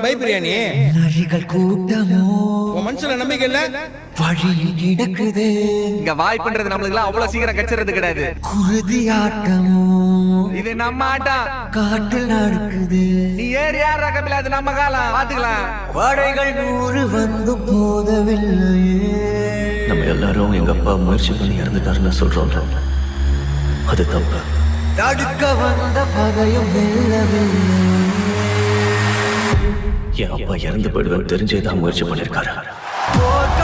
பயப்பிரியாணி நரிகள் கூட்டமோ உன் மனசுல நம்பிக்கை இல்ல வழியில் கிடக்குது. இங்க வாய்ப்புன்றது நம்மளுக்கு எல்லாம் அவ்வளவு சீக்கிரம் கச்சிறது கிடையாது. குருதி ஆட்டமோ இது நம்ம ஆட்டம். காட்டில் நடக்குது. நீ ஏறி யார் ரகமில்ல, அது நம்ம காலம் பாத்துக்கலாம். படைகள் 100 வந்து போதவில்லையே. நம்ம எல்லாரும் எங்க அப்பா முயற்சி பண்ணி இறந்துட்டாருன்னு சொல்றோம். அது தப்பு. தடுக்க வந்த பகையும் வெல்லவில்லை. என் அப்பா இறந்து போயிடுவேன் தெரிஞ்சேதான் முயற்சி பண்ணிருக்காரு. போர்க்க